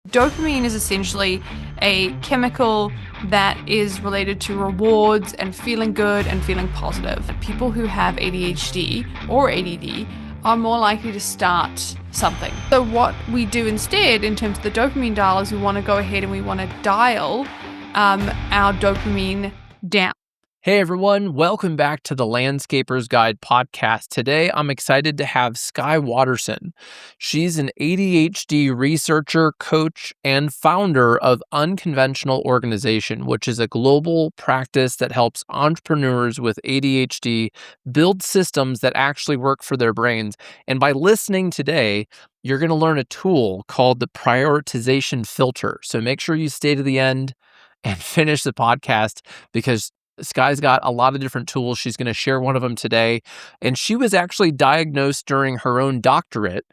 Dopamine is essentially a chemical that is related to rewards and feeling good and feeling positive. People who have ADHD or ADD are more likely to start something. So what we do instead in terms of the dopamine dial is we want to go ahead and we want to dial our dopamine down. Hey everyone, welcome back to the Landscaper's Guide podcast. Today I'm excited to have Skye Waterson. She's an ADHD researcher, coach, and founder of Unconventional Organization, which is a global practice that helps entrepreneurs with ADHD build systems that actually work for their brains. And by listening today, you're going to learn a tool called the Prioritization filter. So make sure you stay to the end and finish the podcast because Skye's got a lot of different tools. She's going to share one of them today. And she was actually diagnosed during her own doctorate.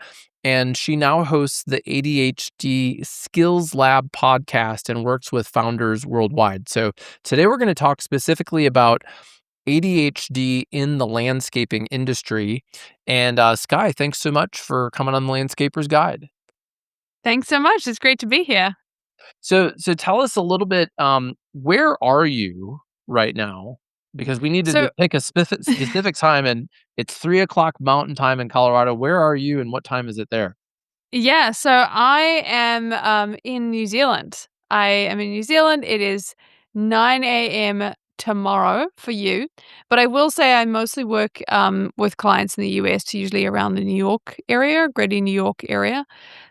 And she now hosts the ADHD Skills Lab podcast and works with founders worldwide. So today we're going to talk specifically about ADHD in the landscaping industry. And Skye, thanks so much for coming on the Landscaper's Guide. Thanks so much. It's great to be here. So tell us a little bit, where are you right now? Because we need to pick a specific time, and it's 3:00 Mountain Time in Colorado. Where are you, and what time is it there? Yeah, so I am in New Zealand. I am in New Zealand. It is 9 a.m. tomorrow for you. But I will say I mostly work with clients in the US, usually around the New York area, greater New York area.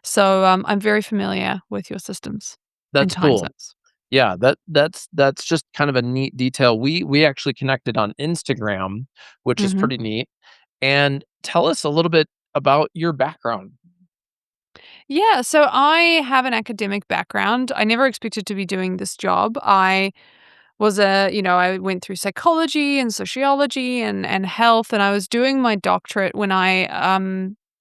So I'm very familiar with your systems and That's time cool. zones. Yeah, that's just kind of a neat detail. We actually connected on Instagram, which is Mhm. pretty neat. And tell us a little bit about your background. Yeah, so I have an academic background. I never expected to be doing this job. I went through psychology and sociology and health, and I was doing my doctorate when I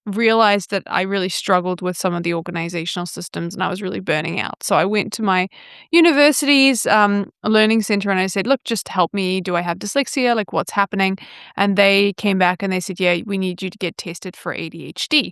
realized that I really struggled with some of the organizational systems and I was really burning out. So I went to my university's learning center and I said, look, just help me. Do I have dyslexia? Like, what's happening? And they came back and they said, yeah, we need you to get tested for ADHD,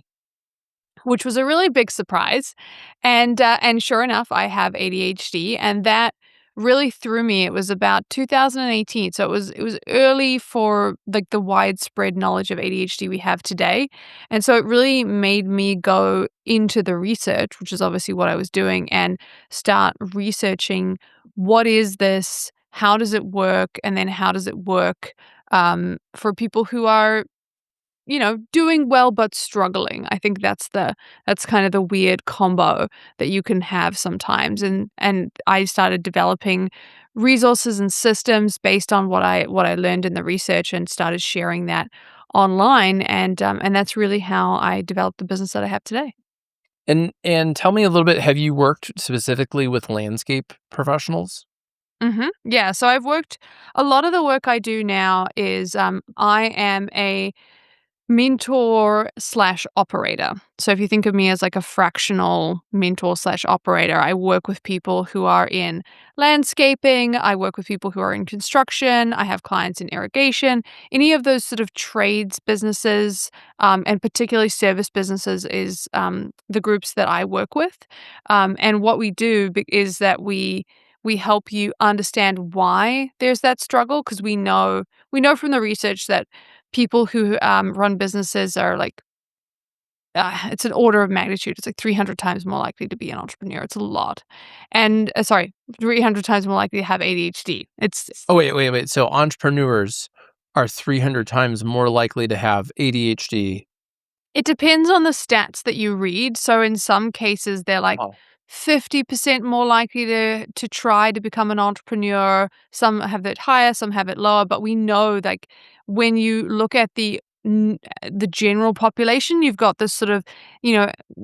which was a really big surprise. And sure enough, I have ADHD, and that really threw me. It was about 2018, so it was early for like the widespread knowledge of ADHD we have today, and so it really made me go into the research, which is obviously what I was doing, and start researching what is this, how does it work, and then how does it work for people who are doing well but struggling. I think that's kind of the weird combo that you can have sometimes. And I started developing resources and systems based on what I learned in the research and started sharing that online. And that's really how I developed the business that I have today. And tell me a little bit, have you worked specifically with landscape professionals? Yeah, so I've worked. A lot of the work I do now is I am a mentor slash operator. So if you think of me as like a fractional mentor slash operator, I work with people who are in landscaping. I work with people who are in construction. I have clients in irrigation. Any of those sort of trades businesses, and particularly service businesses is the groups that I work with. And what we do is that we help you understand why there's that struggle, because we know from the research that people who run businesses are like, it's an order of magnitude. It's like 300 times more likely to be an entrepreneur. It's a lot. And 300 times more likely to have ADHD. Oh, wait. So entrepreneurs are 300 times more likely to have ADHD. It depends on the stats that you read. So in some cases, they're like Oh. 50% more likely to try to become an entrepreneur. Some have it higher, some have it lower. But we know, like, when you look at the general population, you've got this sort of,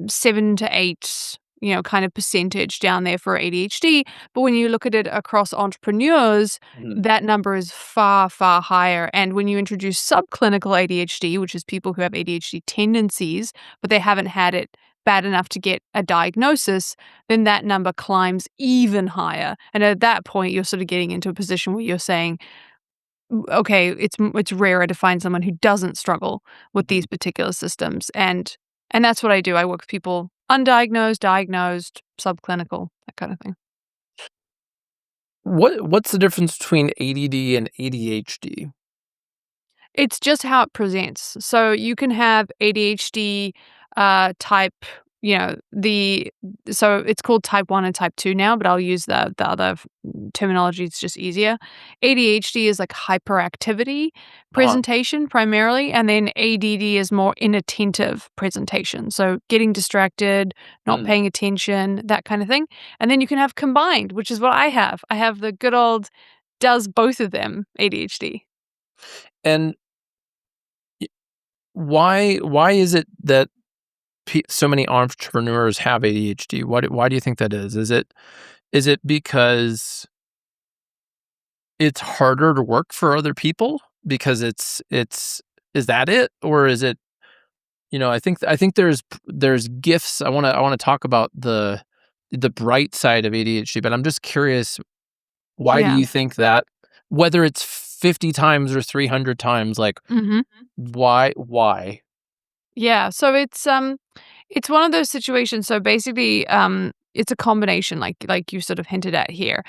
7 to 8, kind of percentage down there for ADHD. But when you look at it across entrepreneurs, Mhm. that number is far, far higher. And when you introduce subclinical ADHD, which is people who have ADHD tendencies, but they haven't had it bad enough to get a diagnosis, then that number climbs even higher. And at that point, you're sort of getting into a position where you're saying, okay, it's rarer to find someone who doesn't struggle with these particular systems. And that's what I do. I work with people undiagnosed, diagnosed, subclinical, that kind of thing. What's the difference between ADD and ADHD? It's just how it presents. So you can have ADHD type, you know, the so it's called type 1 and type 2 now, but I'll use the other terminology, it's just easier. ADHD is like hyperactivity Uh-huh. presentation primarily, and then ADD is more inattentive presentation. So getting distracted, not Mm. paying attention, that kind of thing. And then you can have combined, which is what I have. I have the good old does both of them ADHD. And y why is it that so many entrepreneurs have ADHD? Why do you think that is? Is it because it's harder to work for other people because it's is that it? Or is it, I think there's gifts. I wanna talk about the bright side of ADHD, but I'm just curious, why do Yeah. you think that, whether it's 50 times or 300 times, like, Mhm. why? Yeah, so it's one of those situations. So basically, it's a combination, like you sort of hinted at here.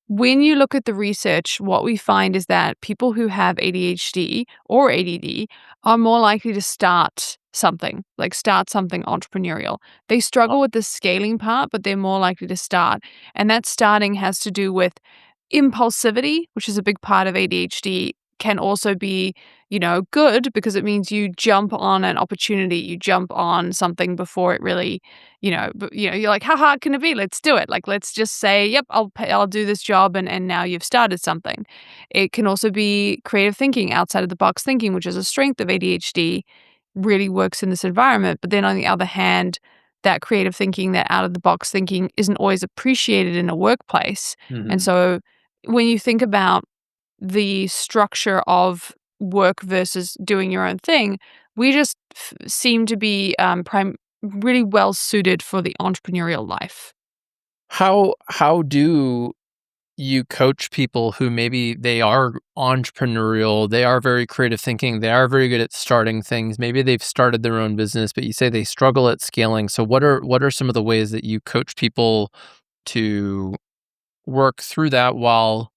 When you look at the research, what we find is that people who have ADHD or ADD are more likely to start something entrepreneurial. They struggle with the scaling part, but they're more likely to start. And that starting has to do with impulsivity, which is a big part of ADHD, can also be, good because it means you jump on an opportunity, you jump on something before it really, you're like, how hard can it be? Let's do it. Like, let's just say, yep, I'll do this job, and now you've started something. It can also be creative thinking, outside of the box thinking, which is a strength of ADHD, really works in this environment. But then on the other hand, that creative thinking, that out of the box thinking isn't always appreciated in a workplace. And Mhm. so when you think about the structure of work versus doing your own thing, we just seem to be really well suited for the entrepreneurial life. How do you coach people who maybe they are entrepreneurial, they are very creative thinking, they are very good at starting things. Maybe they've started their own business, but you say they struggle at scaling. So what are some of the ways that you coach people to work through that while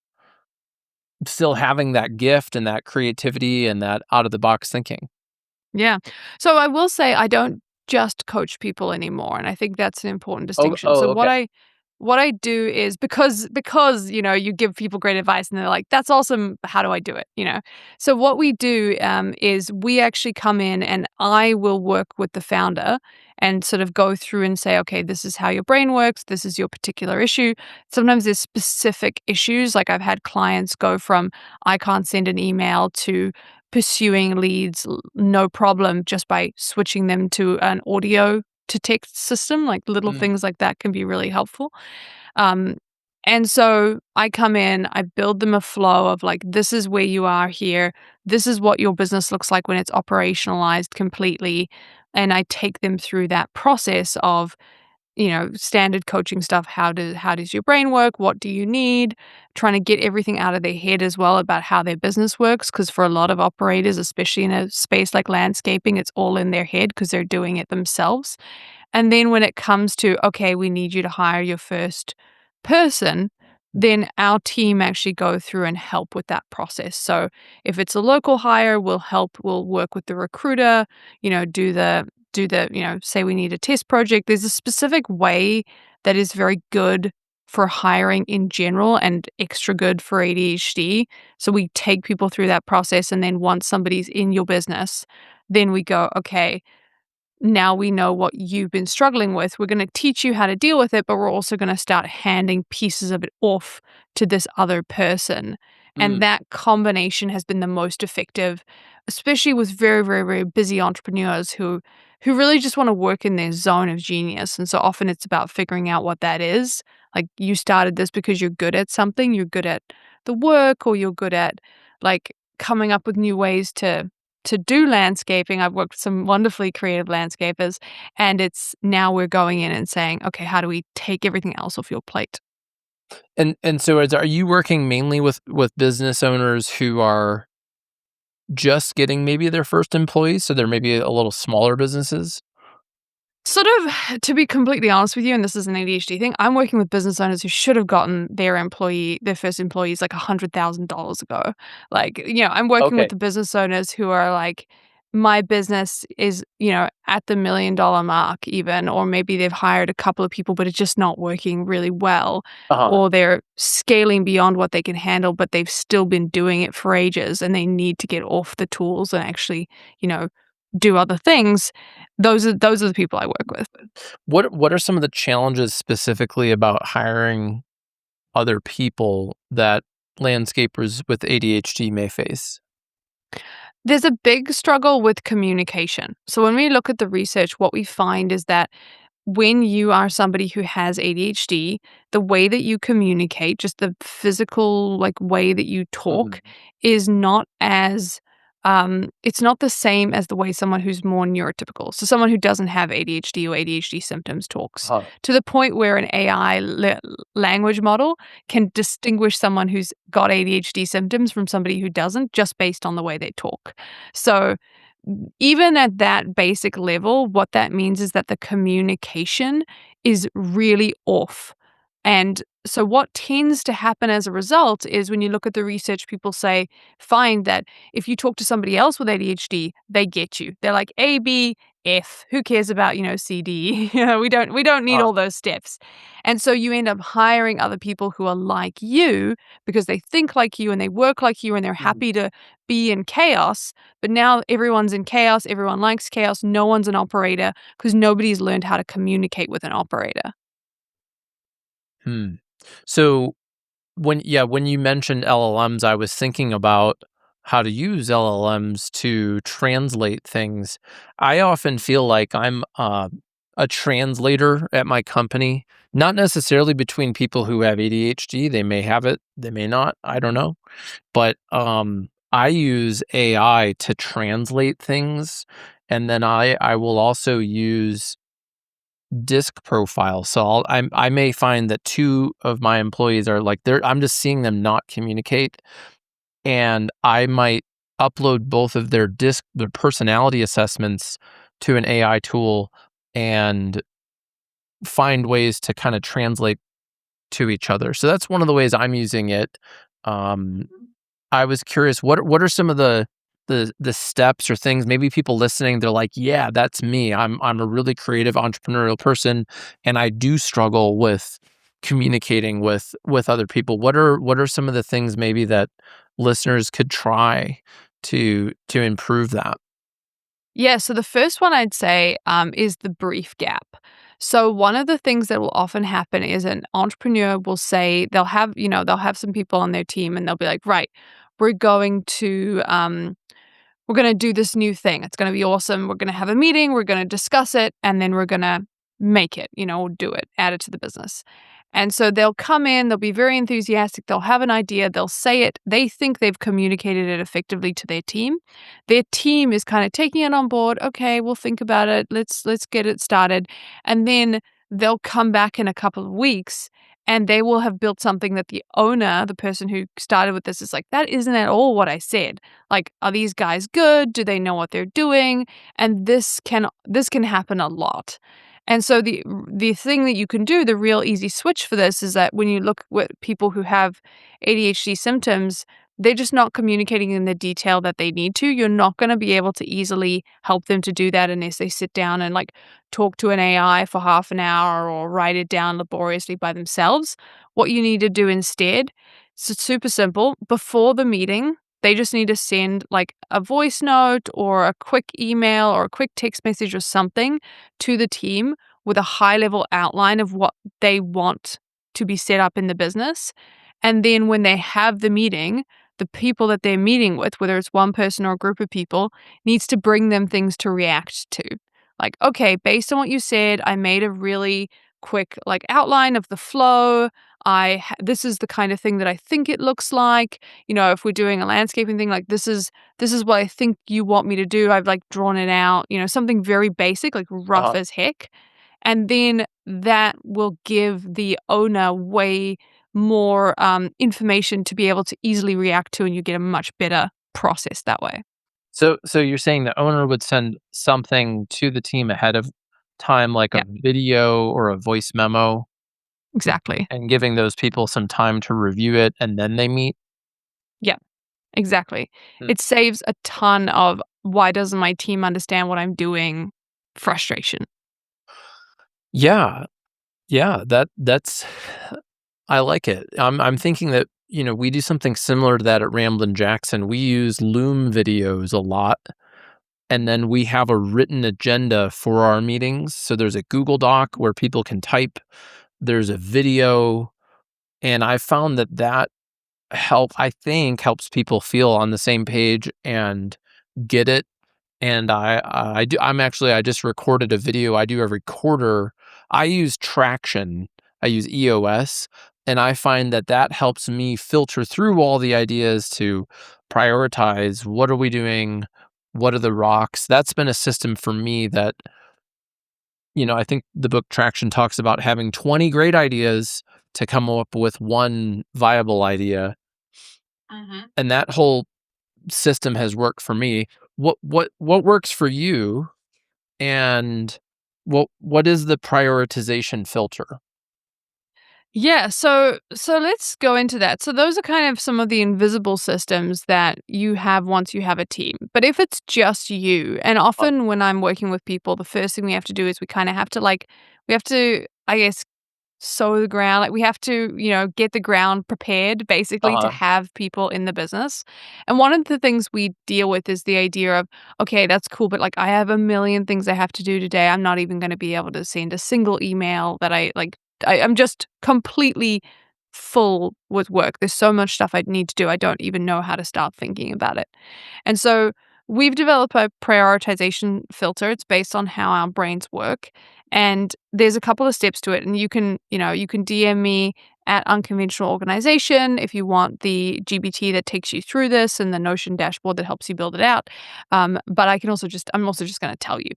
still having that gift and that creativity and that out of the box thinking? Yeah. So I will say I don't just coach people anymore, and I think that's an important Oh, distinction. oh, So okay. what I do is because you give people great advice and they're like, that's awesome, how do I do it? So what we do is we actually come in and I will work with the founder and sort of go through and say, okay, this is how your brain works, this is your particular issue. Sometimes there's specific issues, like I've had clients go from I can't send an email to pursuing leads, no problem, just by switching them to an audio to text system. Like little Mm, things like that can be really helpful. Um, and so I come in, I build them a flow of like, this is where you are here. This is what your business looks like when it's operationalized completely. And I take them through that process of standard coaching stuff. How does your brain work? What do you need? Trying to get everything out of their head as well about how their business works. Because for a lot of operators, especially in a space like landscaping, it's all in their head because they're doing it themselves. And then when it comes to, okay, we need you to hire your first person, then our team actually go through and help with that process. So if it's a local hire, we'll work with the recruiter, say we need a test project. There's a specific way that is very good for hiring in general and extra good for ADHD. So we take people through that process. And then once somebody's in your business, then we go, okay, now we know what you've been struggling with. We're going to teach you how to deal with it, but we're also going to start handing pieces of it off to this other person. And mm, that combination has been the most effective, especially with very, very, very busy entrepreneurs who really just want to work in their zone of genius. And so often it's about figuring out what that is. Like you started this because you're good at something, you're good at the work, or you're good at like coming up with new ways to do landscaping. I've worked with some wonderfully creative landscapers, and it's now we're going in and saying, okay, how do we take everything else off your plate? and so are you working mainly with business owners who are just getting maybe their first employees, so they're maybe a little smaller businesses? Sort of, to be completely honest with you, and this is an ADHD thing, I'm working with business owners who should have gotten their first employees like $100,000 ago. Like, I'm working with Okay. the business owners who are like, my business is, at the $1 million mark even, or maybe they've hired a couple of people, but it's just not working really well, Uh-huh. or they're scaling beyond what they can handle, but they've still been doing it for ages and they need to get off the tools and actually, you know, do other things. Those are the people I work with. What are some of the challenges specifically about hiring other people that landscapers with ADHD may face? There's a big struggle with communication. So when we look at the research, what we find is that when you are somebody who has ADHD, the way that you communicate, just the physical like way that you talk Mhm. is not as it's not the same as the way someone who's more neurotypical. So someone who doesn't have ADHD or ADHD symptoms talks Uh-huh. to the point where an AI language model can distinguish someone who's got ADHD symptoms from somebody who doesn't just based on the way they talk. So even at that basic level, what that means is that the communication is really off. And so, what tends to happen as a result is when you look at the research, people find that if you talk to somebody else with ADHD, they get you. They're like A, B, F. Who cares about, C, D? We don't need Uh-huh. all those steps. And so you end up hiring other people who are like you because they think like you and they work like you and they're Mhm. happy to be in chaos. But now everyone's in chaos. Everyone likes chaos. No one's an operator because nobody's learned how to communicate with an operator. Hmm. So when you mentioned LLMs, I was thinking about how to use LLMs to translate things. I often feel like I'm a translator at my company, not necessarily between people who have ADHD. They may have it, they may not. I don't know. But I use AI to translate things, and then I will also use disc profile. So I may find that two of my employees are like I'm just seeing them not communicate, and I might upload both of their personality assessments to an AI tool and find ways to kind of translate to each other. So that's one of the ways I'm using it. Um, I was curious, what are some of the steps or things maybe people listening, they're like, "Yeah, that's me. I'm a really creative entrepreneurial person, and I do struggle with communicating with other people." What are some of the things maybe that listeners could try to improve that? Yeah, so the first one I'd say is the brief gap. So one of the things that will often happen is an entrepreneur will say they'll have some people on their team and they'll be like, right, we're going to we're going to do this new thing. It's going to be awesome. We're going to have a meeting. We're going to discuss it, and then we're going to make it. Do it, add it to the business. And so they'll come in. They'll be very enthusiastic. They'll have an idea. They'll say it. They think they've communicated it effectively to their team. Their team is kind of taking it on board. Okay, we'll think about it. Let's get it started. And then they'll come back in a couple of weeks and they will have built something that the owner, the person who started with this, is like, that isn't at all what I said. Like, are these guys good? Do they know what they're doing? And this can happen a lot. And so the thing that you can do, the real easy switch for this is that when you look at people who have ADHD symptoms, they're just not communicating in the detail that they need to. You're not going to be able to easily help them to do that unless they sit down and like talk to an AI for half an hour or write it down laboriously by themselves. What you need to do instead, so it's super simple. Before the meeting, they just need to send like a voice note or a quick email or a quick text message or something to the team with a high level outline of what they want to be set up in the business. And then when they have the meeting, the people that they're meeting with, whether it's one person or a group of people, needs to bring them things to react to. Like, okay, based on what you said, I made a really quick like outline of the flow. This is the kind of thing that I think it looks like. If we're doing a landscaping thing, like this is what I think you want me to do. I've like drawn it out, something very basic, like rough Uh-huh. as heck. And then that will give the owner way more information to be able to easily react to, and you get a much better process that way. So you're saying the owner would send something to the team ahead of time, like a Yeah, video or a voice memo, exactly. and giving those people some time to review it and then they meet. Yeah, exactly. Mm. It saves a ton of "Why doesn't my team understand what I'm doing?" frustration. Yeah. Yeah, that's I like it. I'm thinking that, we do something similar to that at Ramblin' Jackson. We use Loom videos a lot, and then we have a written agenda for our meetings. So there's a Google Doc where people can type, there's a video, and I found that I think helps people feel on the same page and get it. And I just recorded a video. I do a recorder. I use Traction. I use EOS, and I find that helps me filter through all the ideas to prioritize what are we doing, what are the rocks. That's been a system for me that, I think the book Traction talks about having 20 great ideas to come up with one viable idea, Mhm. and that whole system has worked for me. What works for you? And what is the prioritization filter? Yeah, so let's go into that. So those are kind of some of the invisible systems that you have once you have a team. But if it's just you, and often when I'm working with people, the first thing we have to do is we kind of have to we have to, I guess, sow the ground. Like we have to, get the ground prepared basically to Uh-huh. have people in the business. And one of the things we deal with is the idea of, okay, that's cool, but like I have a million things I have to do today. I'm not even going to be able to send a single email that I like. I'm just completely full with work. There's so much stuff I need to do. I don't even know how to start thinking about it. And so we've developed a prioritization filter. It's based on how our brains work. And there's a couple of steps to it. And you can DM me at Unconventional Organization if you want the GBT that takes you through this and the Notion dashboard that helps you build it out. But I'm also just going to tell you.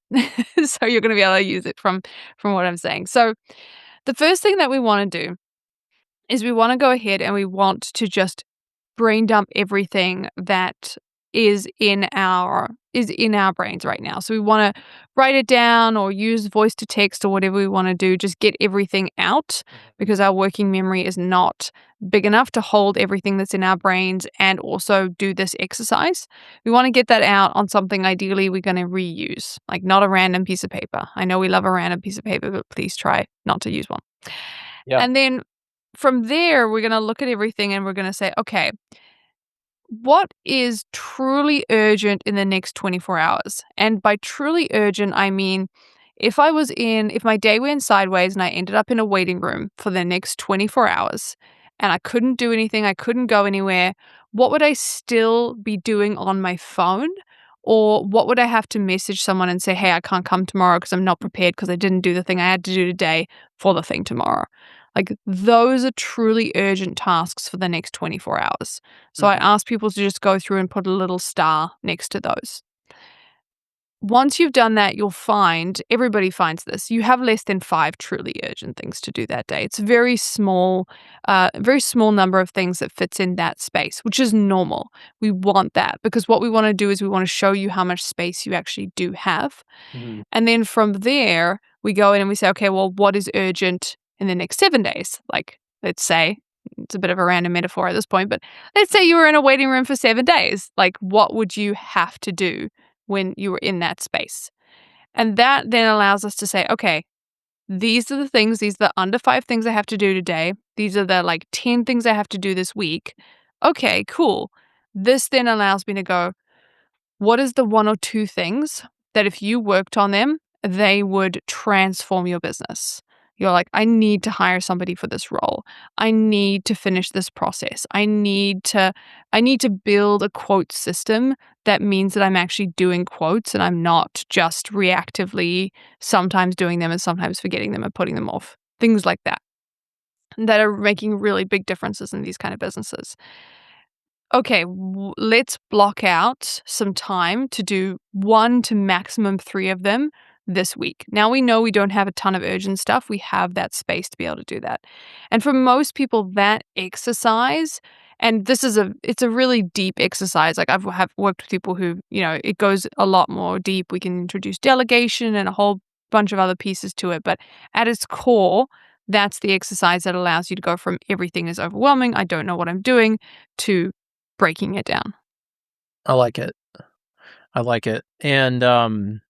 So you're going to be able to use it from what I'm saying. So the first thing that we want to do is we want to go ahead and we want to just brain dump everything that is in our brains right now. So we want to write it down or use voice to text or whatever we want to do. Just get everything out because our working memory is not big enough to hold everything that's in our brains and also do this exercise. We want to get that out on something ideally we're going to reuse, like not a random piece of paper. I know we love a random piece of paper, but please try not to use one. Yeah. And then from there, we're going to look at everything and we're going to say, okay, what is truly urgent in the next 24 hours? And by truly urgent, I mean if my day went sideways and I ended up in a waiting room for the next 24 hours and I couldn't do anything, I couldn't go anywhere, what would I still be doing on my phone? Or what would I have to message someone and say, hey, I can't come tomorrow because I'm not prepared because I didn't do the thing I had to do today for the thing tomorrow? Like, those are truly urgent tasks for the next 24 hours. So I Mhm. ask people to just go through and put a little star next to those. Once you've done that, you'll find everybody finds this. You have less than 5 truly urgent things to do that day. It's a very small number of things that fits in that space, which is normal. We want that because what we want to do is we want to show you how much space you actually do have. Mhm. And then from there, we go in and we say, okay, well, what is urgent in the next 7 days? Like, let's say, it's a bit of a random metaphor at this point, but let's say you were in a waiting room for 7 days. Like, what would you have to do when you were in that space? And that then allows us to say, okay, these are the things, these are the under 5 things I have to do today. These are the like 10 things I have to do this week. Okay, cool. This then allows me to go, what is the one or two things that if you worked on them, they would transform your business? You're like, I need to hire somebody for this role. I need to finish this process. I need to build a quote system that means that I'm actually doing quotes and I'm not just reactively sometimes doing them and sometimes forgetting them and putting them off. Things like that are making really big differences in these kind of businesses. Okay, let's block out some time to do 1 to maximum 3 of them this week. Now we know we don't have a ton of urgent stuff. We have that space to be able to do that. And for most people, that exercise, and it's a really deep exercise. Like have worked with people who, it goes a lot more deep. We can introduce delegation and a whole bunch of other pieces to it. But at its core, that's the exercise that allows you to go from everything is overwhelming, I don't know what I'm doing, to breaking it down. I like it. I like it. And I'm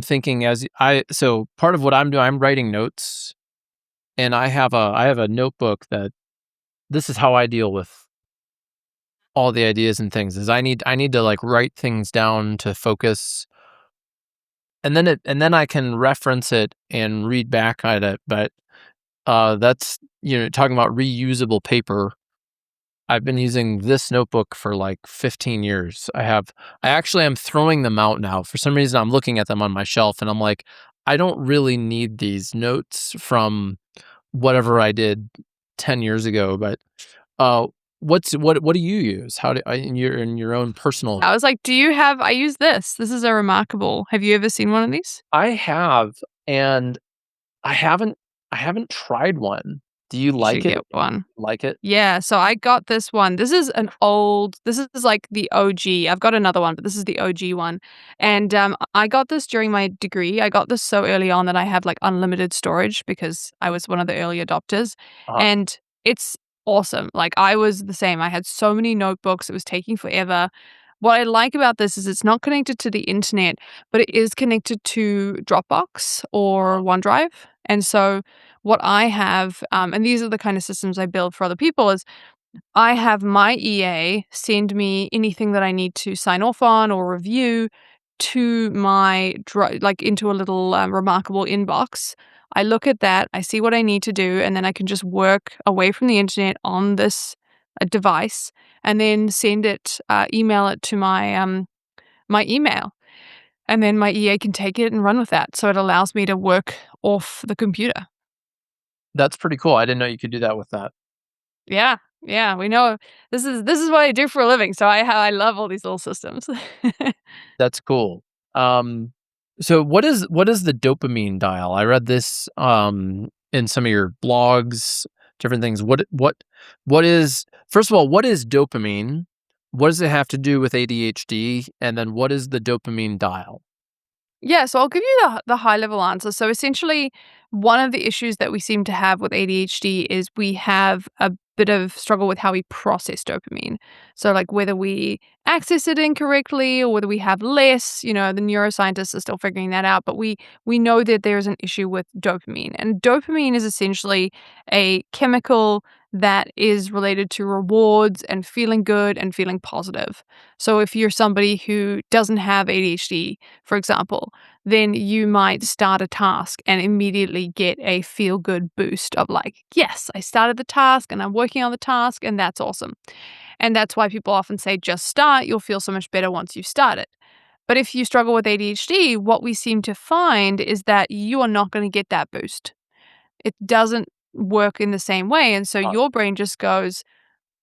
thinking so part of what I'm doing, I'm writing notes, and I have a notebook that this is how I deal with all the ideas and things is I need to like write things down to focus, and then I can reference it and read back at it. But that's, talking about reusable paper. I've been using this notebook for like 15 years. I actually am throwing them out now. For some reason, I'm looking at them on my shelf and I'm like, I don't really need these notes from whatever I did 10 years ago. But uh, what do you use? How do in your own personal? I was like, "Do you have" I use this. This is a remarkable. Have you ever seen one of these? I have, and I haven't I haven't tried one. Do you You should like it? get one. Like it? Yeah, so I got this one. This is like the OG. I've got another one, but this is the OG one. And I got this during my degree. I got this so early on that I have like unlimited storage because I was one of the early adopters. Uh, And it's awesome. Like I was the same. I had so many notebooks. It was taking forever. What I like about this is it's not connected to the internet, but it is connected to Dropbox or OneDrive. And so what I have, and these are the kind of systems I build for other people, is I have my EA send me anything that I need to sign off on or review to my like into a little remarkable inbox. I look at that, I see what I need to do, and then I can just work away from the internet on this device, and then email it to my email, and then my EA can take it and run with that. So it allows me to work off the computer. that's pretty cool. I didn't know you could do that with that. Yeah, yeah, we know this is what I do for a living, so I love all these little systems. That's cool. Um, so what is the dopamine dial? I read this in some of your blogs, different things. What is first of all, what is dopamine? What does it have to do with ADHD? And then what is the dopamine dial? Yeah, so I'll give you the high level answer. So essentially, one of the issues that we seem to have with ADHD is we have a bit of struggle with how we process dopamine. So like whether we access it incorrectly or whether we have less, the neuroscientists are still figuring that out, but we know that there's an issue with dopamine. And dopamine is essentially a chemical that is related to rewards and feeling good and feeling positive. So if you're somebody who doesn't have ADHD, for example, then you might start a task and immediately get a feel good boost of like, yes, I started the task and I'm working on the task and that's awesome. And that's why people often say just start, you'll feel so much better once you've started. But if you struggle with ADHD, what we seem to find is that you are not going to get that boost. It doesn't work in the same way. And so Uh, your brain just goes,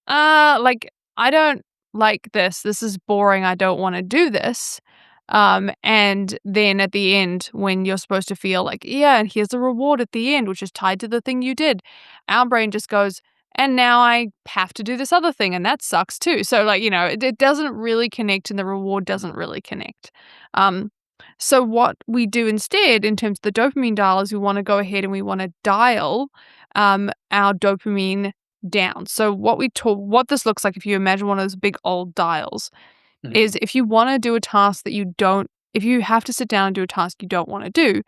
like, I don't like this. This is boring. I don't want to do this. And then at the end, when you're supposed to feel like, yeah, and here's the reward at the end, which is tied to the thing you did, our brain just goes, and now I have to do this other thing, and that sucks too. So, like, it doesn't really connect, and the reward doesn't really connect. Um, so, what we do instead, in terms of the dopamine dial, is we want to go ahead and we want to dial our dopamine down. So what this looks like, if you imagine one of those big old dials, mhm. is if you want to do a task that if you have to sit down and do a task you don't want to do,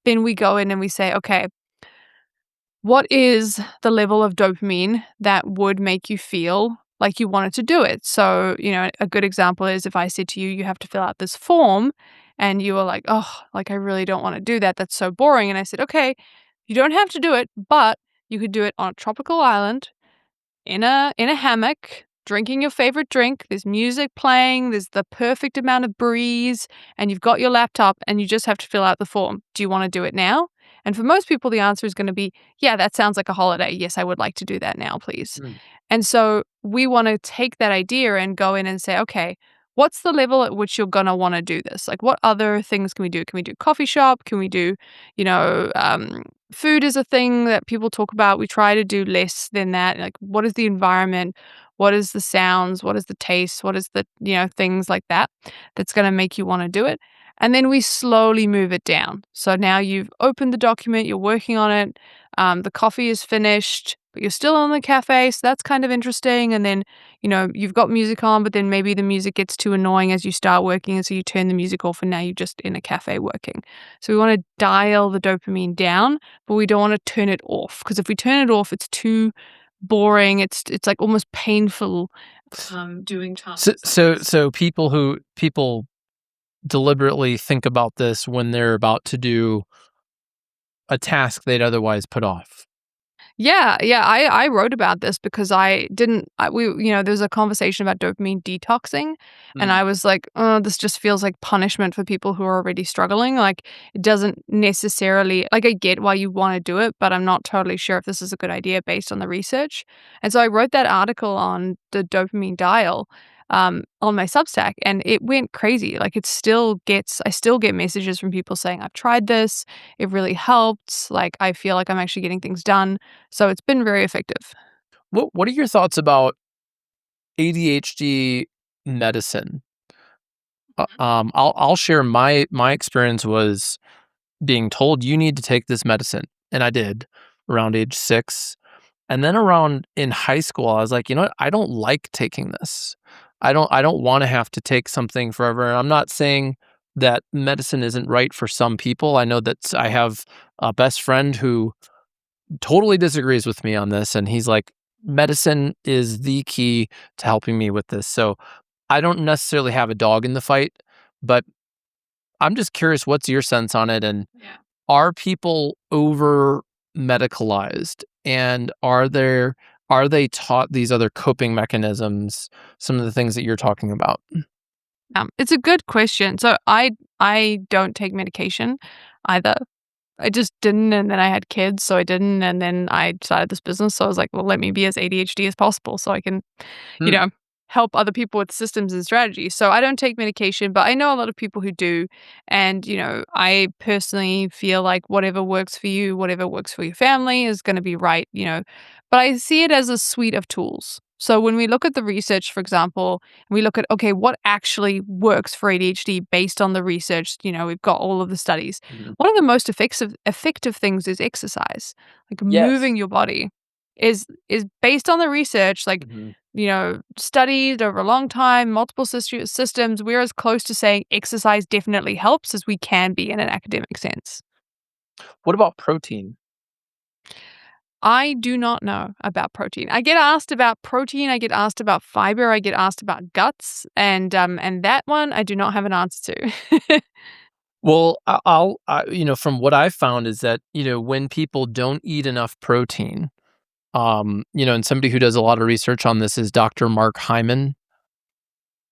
then we go in and we say, okay, what is the level of dopamine that would make you feel like you wanted to do it? So, a good example is if I said to you, you have to fill out this form and you were like, oh, like I really don't want to do that. That's so boring. And I said, okay, you don't have to do it, but you could do it on a tropical island in a hammock, drinking your favorite drink. There's music playing, there's the perfect amount of breeze, and you've got your laptop and you just have to fill out the form. Do you want to do it now? And for most people, the answer is going to be, yeah, that sounds like a holiday. Yes, I would like to do that now, please. Mm. And so we want to take that idea and go in and say, okay, what's the level at which you're going to want to do this? Like, what other things can we do? Can we do coffee shop? Can we do, you know, um, food is a thing that people talk about. We try to do less than that. Like, what is the environment? What is the sounds? What is the taste? What is the, things like that that's going to make you want to do it? And then we slowly move it down. So now you've opened the document, you're working on it, the coffee is finished, but you're still in the cafe, so that's kind of interesting. And then, you've got music on, but then maybe the music gets too annoying as you start working, and so you turn the music off, and now you're just in a cafe working. So we want to dial the dopamine down, but we don't want to turn it off, because if we turn it off, it's too boring. It's like almost painful doing So tasks like so this. so people deliberately think about this when they're about to do a task they'd otherwise put off. Yeah, yeah, I wrote about this because I didn't I we there was a conversation about dopamine detoxing, and Mm. I was like, "Oh, this just feels like punishment for people who are already struggling." Like, it doesn't necessarily like, I get why you wanna do it, but I'm not totally sure if this is a good idea based on the research. And so I wrote that article on the dopamine dial, on my Substack, and it went crazy. Like, I still get messages from people saying, "I've tried this, it really helped, like, I feel like I'm actually getting things done." So it's been very effective. What are your thoughts about ADHD medicine? I'll share my experience was being told you need to take this medicine, and I did around age 6. And then around in high school, I was like, "You know what? I don't like taking this. I don't wanna have to take something forever." And I'm not saying that medicine isn't right for some people. I know that I have a best friend who totally disagrees with me on this, and he's like, "Medicine is the key to helping me with this." So, I don't necessarily have a dog in the fight, but I'm just curious, what's your sense on it, and Yeah. are people over medicalized, and are they taught these other coping mechanisms, some of the things that you're talking about? It's a good question. So I don't take medication either. I just didn't, and then I had kids, so I didn't, and then I started this business, so I was like, "Well, let me be as ADHD as possible so I can, you Hmm. know, help other people with systems and strategies." So I don't take medication, but I know a lot of people who do, and, I personally feel like whatever works for you, whatever works for your family is gonna be right. But I see it as a suite of tools. So when we look at the research, for example, we look at, okay, what actually works for ADHD based on the research, we've got all of the studies. Mhm. One of the most effective things is exercise. Like, Yes. moving your body is based on the research, like, Mhm. studied over a long time, multiple systems. We're as close to saying exercise definitely helps as we can be in an academic sense. What about protein? I do not know about protein. I get asked about protein, I get asked about fiber, I get asked about guts, and that one I do not have an answer to. Well, from what I've found is that, when people don't eat enough protein, and somebody who does a lot of research on this is Dr. Mark Hyman.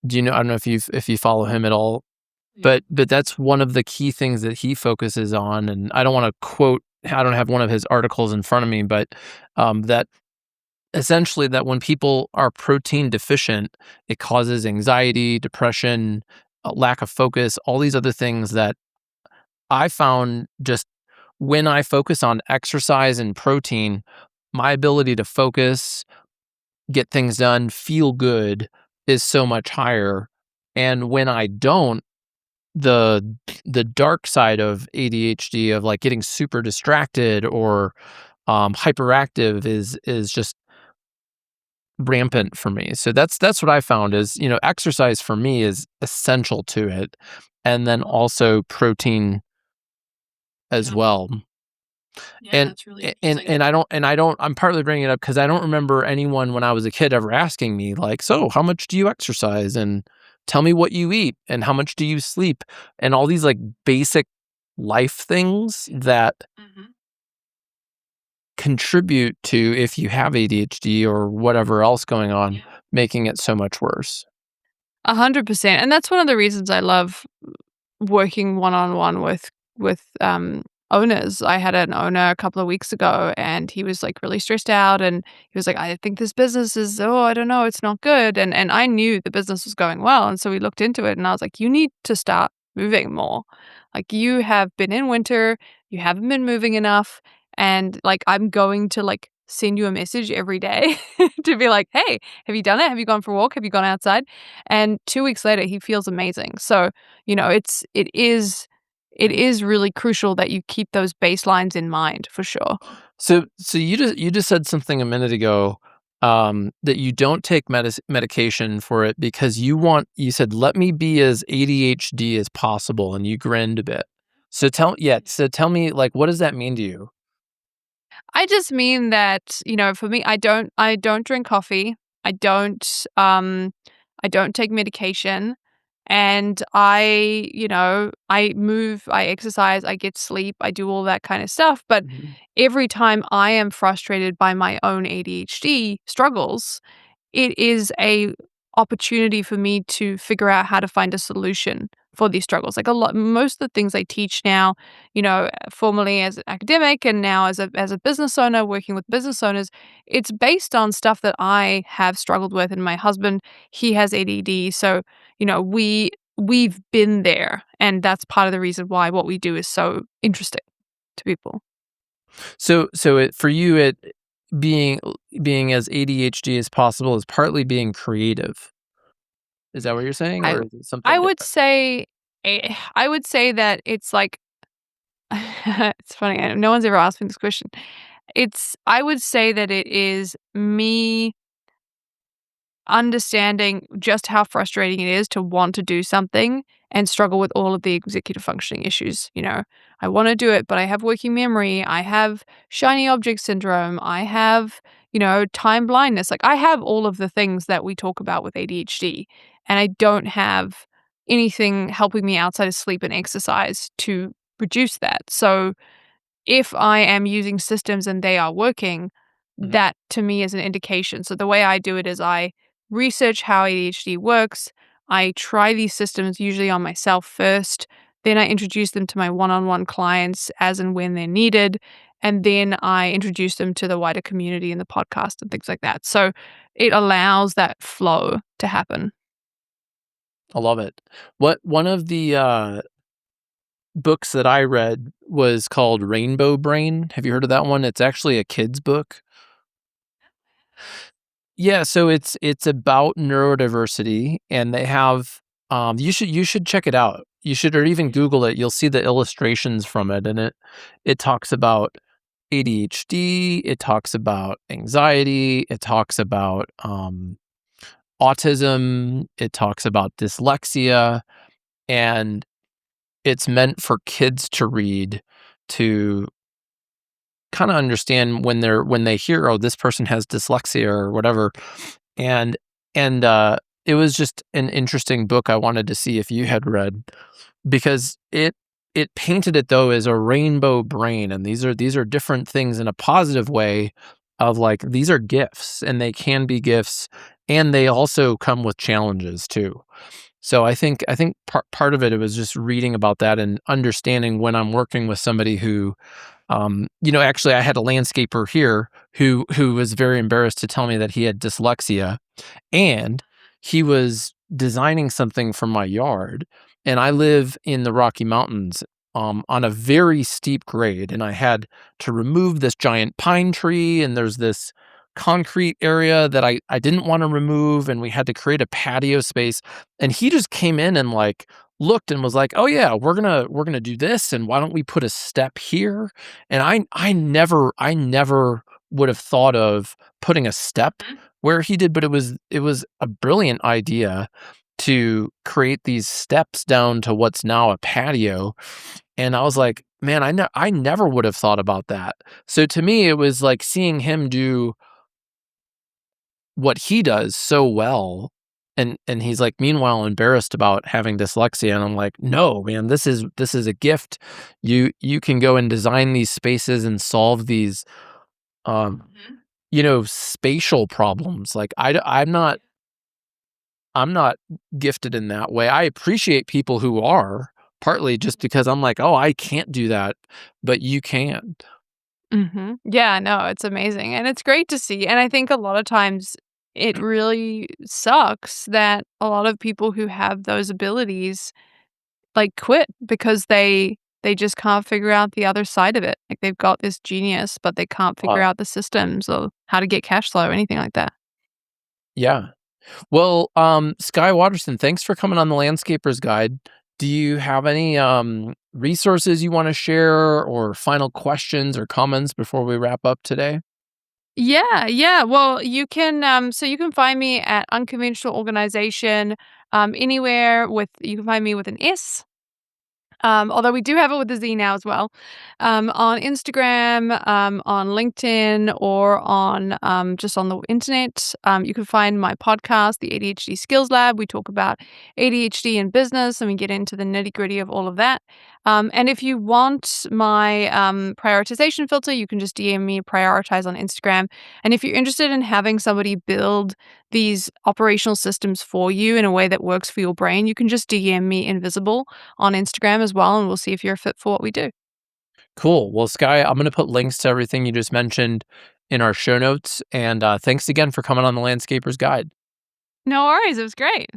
Do you know I don't know if you follow him at all, Yeah. but that's one of the key things that he focuses on, and I don't have one of his articles in front of me, but, that essentially that when people are protein deficient, it causes anxiety, depression, a lack of focus, all these other things that I found just when I focus on exercise and protein, my ability to focus, get things done, feel good is so much higher. And when I don't, the the dark side of ADHD of like getting super distracted or hyperactive is just rampant for me. So that's what I found is, exercise for me is essential to it. And then also protein as Yeah. well. Yeah, And that's really and interesting. I don't I'm partly bringing it up because I don't remember anyone when I was a kid ever asking me like, "So, how much do you exercise?" and "Tell me what you eat," and "How much do you sleep?" and all these, like, basic life things that Mhm. contribute to if you have ADHD or whatever else going on, Yeah. making it so much worse. 100%, and that's one of the reasons I love working one-on-one with owners. I had an owner a couple of weeks ago, and he was, like, really stressed out, and he was like, "I think this business is I don't know, it's not good," and I knew the business was going well, and so we looked into it, and I was like, "You need to start moving more. Like, you have been in winter, you haven't been moving enough, and, like, I'm going to, like, send you a message every day to be like, "Hey, have you done it? Have you gone for a walk? Have you gone outside?" And 2 weeks later, he feels amazing. So, it is really crucial that you keep those baselines in mind for sure. So you just said something a minute ago, that you don't take medication for it because you said, "Let me be as ADHD as possible," and you grinned a bit. So tell me, like, what does that mean to you? I just mean that, for me, I don't drink coffee. I don't um I don't take medication, and I move, I exercise, I get sleep, I do all that kind of stuff, but Mhm. every time I am frustrated by my own ADHD struggles, it is a opportunity for me to figure out how to find a solution for these struggles. Like, most of the things I teach now, formerly as an academic and now as a business owner working with business owners, it's based on stuff that I have struggled with. And my husband, he has ADD, so we've been there, and that's part of the reason why what we do is so interesting to people. For you, being being as ADHD as possible is partly being creative. Is that what you're saying, I or is it I something would different? say I would say that it's like it's funny, no one's ever asked me this question. I would say that it is me understanding just how frustrating it is to want to do something and struggle with all of the executive functioning issues. I want to do it, but I have working memory. I have shiny object syndrome. I have, time blindness. Like, I have all of the things that we talk about with ADHD, and I don't have anything helping me outside of sleep and exercise to reduce that. So, if I am using systems and they are working, Mhm. that to me is an indication. So the way I do it is I research how ADHD works. I try these systems usually on myself first. Then I introduce them to my one on one clients as and when they're needed. And then I introduce them to the wider community in the podcast and things like that. So it allows that flow to happen. I love it. What One of the books that I read was called Rainbow Brain. Have you heard of that one? It's actually a kid's book. Yeah, so it's about neurodiversity, and they have you should check it out. You should, or even Google it. You'll see the illustrations from it, and it talks about ADHD, it talks about anxiety, it talks about autism, it talks about dyslexia, and it's meant for kids to read to kinda understand when they hear, "Oh, this person has dyslexia," or whatever, and and it was just an interesting book I wanted to see if you had read, because it painted it, though, as a rainbow brain, and these are different things in a positive way of, like, these are gifts, and they can be gifts, and they also come with challenges too. So I think part of it was just reading about that and understanding when I'm working with somebody who actually, I had a landscaper here who was very embarrassed to tell me that he had dyslexia, and he was designing something for my yard, and I live in the Rocky Mountains, on a very steep grade, and I had to remove this giant pine tree, and there's this concrete area that I didn't wanna remove, and we had to create a patio space, and he just came in and, like, looked and was like, "Oh, yeah, we're gonna do this, and why don't we put a step here?" And I never would have thought of putting a step where he did, but it was a brilliant idea to create these steps down to what's now a patio, and I was like, "Man, I never would have thought about that." So to me, it was like seeing him do what he does so well, and he's, like, meanwhile embarrassed about having dyslexia, and I'm like, "No, man, this is a gift. You can go and design these spaces and solve these, um, spatial problems." Like, I'm not gifted in that way. I appreciate people who are, partly just because I'm like, "Oh, I can't do that," but you can. Yeah, no, it's amazing, and it's great to see, and I think a lot of times it really sucks that a lot of people who have those abilities, like, quit because they They just can't figure out the other side of it. Like, they've got this genius, but they can't figure Wow. out the systems or how to get cash flow or anything like that. Yeah. Well, Skye Waterson, thanks for coming on the Landscaper's Guide. Do you have any resources you want to share or final questions or comments before we wrap up today? Yeah, yeah. Well, you can find me at Unconventional Organization, anywhere with you can find me with an S. Although we do have it with a Z now as well, on Instagram, on LinkedIn, or on just on the internet. You can find my podcast, the ADHD Skills Lab. We talk about ADHD in business, and we get into the nitty gritty of all of that. And if you want my prioritization filter, you can just DM me prioritize on Instagram. And if you're interested in having somebody build these operational systems for you in a way that works for your brain, you can just DM me invisible on Instagram as well, and we'll see if you're a fit for what we do. Cool. Well, Skye, I'm going to put links to everything you just mentioned in our show notes. And thanks again for coming on the Landscaper's Guide. No worries. It was great.